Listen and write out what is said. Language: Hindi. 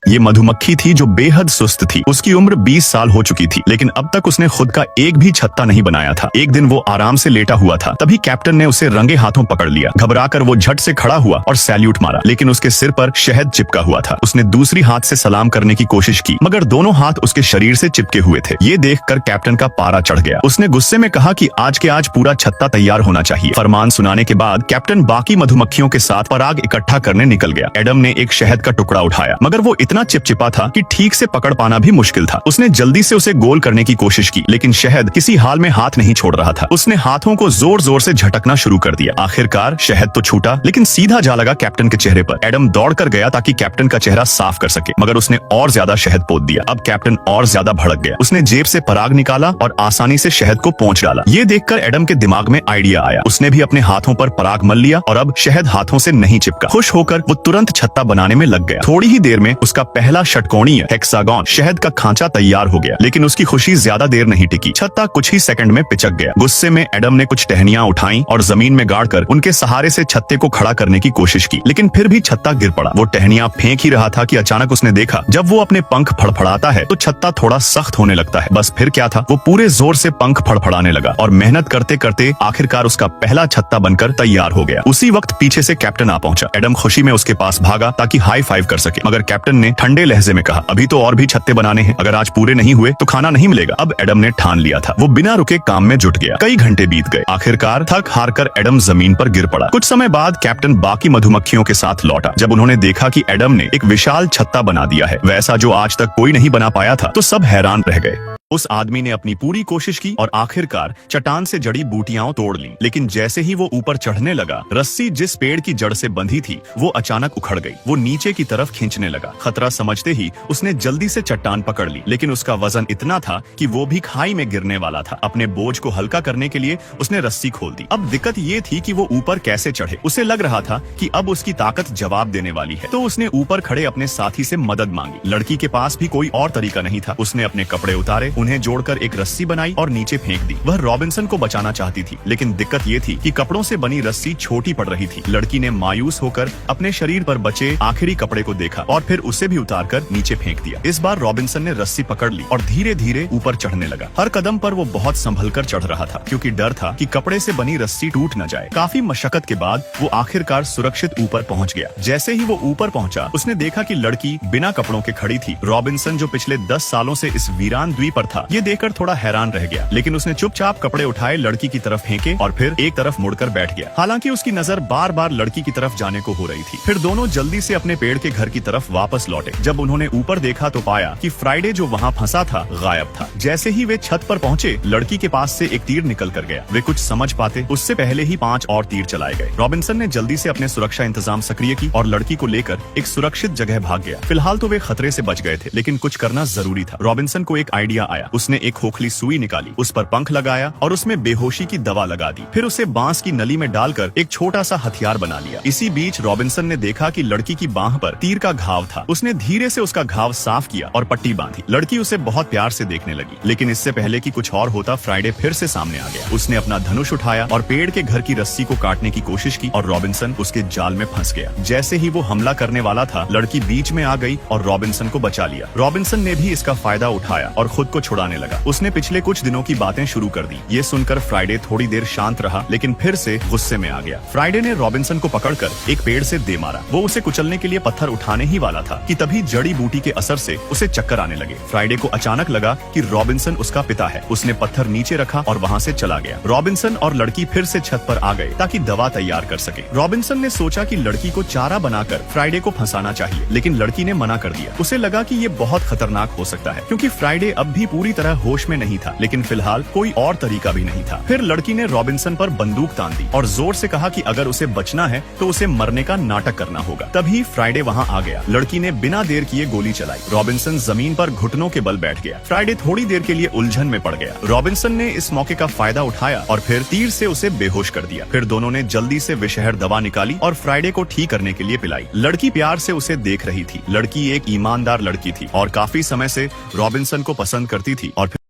ये मधुमक्खी थी जो बेहद सुस्त थी। उसकी उम्र 20 साल हो चुकी थी, लेकिन अब तक उसने खुद का एक भी छत्ता नहीं बनाया था। एक दिन वो आराम से लेटा हुआ था, तभी कैप्टन ने उसे रंगे हाथों पकड़ लिया। घबराकर वो झट से खड़ा हुआ और सैल्यूट मारा, लेकिन उसके सिर पर शहद चिपका हुआ था। उसने दूसरी हाथ से सलाम करने की कोशिश की, मगर दोनों हाथ उसके शरीर से चिपके हुए थे। ये देखकर कैप्टन का पारा चढ़ गया। उसने गुस्से में कहा कि आज के आज पूरा छत्ता तैयार होना चाहिए। फरमान सुनाने के बाद कैप्टन बाकी मधुमक्खियों के साथ पराग इकट्ठा करने निकल गया। एडम ने एक शहद का टुकड़ा उठाया, मगर वो इतना चिपचिपा था कि ठीक से पकड़ पाना भी मुश्किल था। उसने जल्दी से उसे गोल करने की कोशिश की, लेकिन शहद किसी हाल में हाथ नहीं छोड़ रहा था। उसने हाथों को जोर जोर से झटकना शुरू कर दिया। आखिरकार शहद तो छूटा, लेकिन सीधा जा लगा कैप्टन के चेहरे पर। एडम दौड़कर गया ताकि कैप्टन का चेहरा साफ कर सके, मगर उसने और ज्यादा शहद पोत दिया। अब कैप्टन और ज्यादा भड़क गया। उसने जेब से पराग निकाला और आसानी से शहद को पोंछ डाला। ये देखकर एडम के दिमाग में आइडिया आया। उसने भी अपने हाथों पर पराग मल लिया और अब शहद हाथों से नहीं चिपका। खुश होकर वो तुरंत छत्ता बनाने में लग गया। थोड़ी ही देर में उसका पहला षटकोणीय हेक्सागोन शहद का खांचा तैयार हो गया, लेकिन उसकी खुशी ज्यादा देर नहीं टिकी। छत्ता कुछ ही सेकंड में पिचक गया। गुस्से में एडम ने कुछ टहनियां उठाई और जमीन में गाड़कर उनके सहारे से छत्ते को खड़ा करने की कोशिश की, लेकिन फिर भी छत्ता गिर पड़ा। वो टहनियां फेंक ही रहा था कि अचानक उसने देखा, जब वो अपने पंख फड़फड़ाता है तो छत्ता थोड़ा सख्त होने लगता है। बस फिर क्या था, वो पूरे जोर से पंख फड़फड़ाने लगा और मेहनत करते करते आखिरकार उसका पहला छत्ता बनकर तैयार हो गया। उसी वक्त पीछे से कैप्टन आ पहुंचा। एडम खुशी में उसके पास भागा ताकि हाई फाइव कर सके, मगर कैप्टन ने ठंडे लहजे में कहा, अभी तो और भी छत्ते बनाने हैं, अगर आज पूरे नहीं हुए तो खाना नहीं मिलेगा। अब एडम ने ठान लिया था। वो बिना रुके काम में जुट गया। कई घंटे बीत गए। आखिरकार थक हार कर एडम जमीन पर गिर पड़ा। कुछ समय बाद कैप्टन बाकी मधुमक्खियों के साथ लौटा। जब उन्होंने देखा कि एडम ने एक विशाल छत्ता बना दिया है, वैसा जो आज तक कोई नहीं बना पाया था, तो सब हैरान रह गए। उस आदमी ने अपनी पूरी कोशिश की और आखिरकार चट्टान से जड़ी बूटियां तोड़ ली, लेकिन जैसे ही वो ऊपर चढ़ने लगा, रस्सी जिस पेड़ की जड़ से बंधी थी वो अचानक उखड़ गई। वो नीचे की तरफ खींचने लगा। खतरा समझते ही उसने जल्दी से चट्टान पकड़ ली, लेकिन उसका वजन इतना था कि वो भी खाई में गिरने वाला था। अपने बोझ को हल्का करने के लिए उसने रस्सी खोल दी। अब दिक्कत ये थी कि वो ऊपर कैसे चढ़े। उसे लग रहा था कि अब उसकी ताकत जवाब देने वाली है, तो उसने ऊपर खड़े अपने साथी से मदद मांगी। लड़की के पास भी कोई और तरीका नहीं था। उसने अपने कपड़े उतारे, उन्हें जोड़कर एक रस्सी बनाई और नीचे फेंक दी। वह रॉबिन्सन को बचाना चाहती थी, लेकिन दिक्कत ये थी कि कपड़ों से बनी रस्सी छोटी पड़ रही थी। लड़की ने मायूस होकर अपने शरीर पर बचे आखिरी कपड़े को देखा और फिर उसे भी उतारकर नीचे फेंक दिया। इस बार रॉबिन्सन ने रस्सी पकड़ ली और धीरे धीरे ऊपर चढ़ने लगा। हर कदम पर वो बहुत संभल कर चढ़ रहा था, क्योंकि डर था कि कपड़े से बनी रस्सी टूट न जाए। काफी मशक्कत के बाद वो आखिरकार सुरक्षित ऊपर पहुंच गया। जैसे ही वो ऊपर पहुंचा, उसने देखा कि लड़की बिना कपड़ों के खड़ी थी। रॉबिन्सन, जो पिछले 10 सालों से इस वीरान द्वीप पर था, ये देखकर थोड़ा हैरान रह गया, लेकिन उसने चुपचाप कपड़े उठाए, लड़की की तरफ फेंके और फिर एक तरफ मुड़कर बैठ गया। हालांकि उसकी नजर बार बार लड़की की तरफ जाने को हो रही थी। फिर दोनों जल्दी से अपने पेड़ के घर की तरफ वापस लौटे। जब उन्होंने ऊपर देखा तो पाया कि फ्राइडे जो वहाँ फंसा था गायब था। जैसे ही वे छत पर पहुंचे, लड़की के पास से एक तीर निकल कर गया। वे कुछ समझ पाते उससे पहले ही 5 और तीर चलाए गए। रॉबिन्सन ने जल्दी से अपने सुरक्षा इंतजाम सक्रिय की और लड़की को लेकर एक सुरक्षित जगह भाग गया। फिलहाल तो वे खतरे से बच गए थे, लेकिन कुछ करना जरूरी था। रॉबिन्सन को एक आइडिया आया। उसने एक खोखली सुई निकाली, उस पर पंख लगाया और उसमें बेहोशी की दवा लगा दी। फिर उसे बांस की नली में डालकर एक छोटा सा हथियार बना लिया। इसी बीच रॉबिन्सन ने देखा कि लड़की की बांह पर तीर का घाव था। उसने धीरे से उसका घाव साफ किया और पट्टी बांधी। लड़की उसे बहुत प्यार से देखने लगी, लेकिन इससे पहले कि कुछ और होता, फ्राइडे फिर से सामने आ गया। उसने अपना धनुष उठाया और पेड़ के घर की रस्सी को काटने की कोशिश की और रॉबिन्सन उसके जाल में फंस गया। जैसे ही वो हमला करने वाला था, लड़की बीच में आ गई और रॉबिन्सन को बचा लिया। रॉबिन्सन ने भी इसका फायदा उठाया और खुद को छुड़ाने लगा। उसने पिछले कुछ दिनों की बातें शुरू कर दी। ये सुनकर फ्राइडे थोड़ी देर शांत रहा, लेकिन फिर से गुस्से में आ गया। फ्राइडे ने रॉबिन्सन को पकड़कर एक पेड़ से दे मारा। वो उसे कुचलने के लिए पत्थर उठाने ही वाला था कि तभी जड़ी बूटी के असर से उसे चक्कर आने लगे। फ्राइडे को अचानक लगा कि रॉबिन्सन उसका पिता है। उसने पत्थर नीचे रखा और वहाँ से चला गया। रॉबिन्सन और लड़की फिर से छत पर आ गए ताकि दवा तैयार कर सके। रॉबिन्सन ने सोचा कि लड़की को चारा बनाकर फ्राइडे को फंसाना चाहिए, लेकिन लड़की ने मना कर दिया। उसे लगा कि ये बहुत खतरनाक हो सकता है, क्योंकि फ्राइडे अब भी पूरी तरह होश में नहीं था, लेकिन फिलहाल कोई और तरीका भी नहीं था। फिर लड़की ने रॉबिन्सन पर बंदूक तान दी और जोर से कहा कि अगर उसे बचना है तो उसे मरने का नाटक करना होगा। तभी फ्राइडे वहाँ आ गया। लड़की ने बिना देर किए गोली चलाई। रॉबिन्सन जमीन पर घुटनों के बल बैठ गया। फ्राइडे थोड़ी देर के लिए उलझन में पड़ गया। रॉबिन्सन ने इस मौके का फायदा उठाया और फिर तीर से उसे बेहोश कर दिया। फिर दोनों ने जल्दी से विषहर दवा निकाली और फ्राइडे को ठीक करने के लिए पिलाई। लड़की प्यार से उसे देख रही थी। लड़की एक ईमानदार लड़की थी और काफी समय से रॉबिन्सन को पसंद करती थी और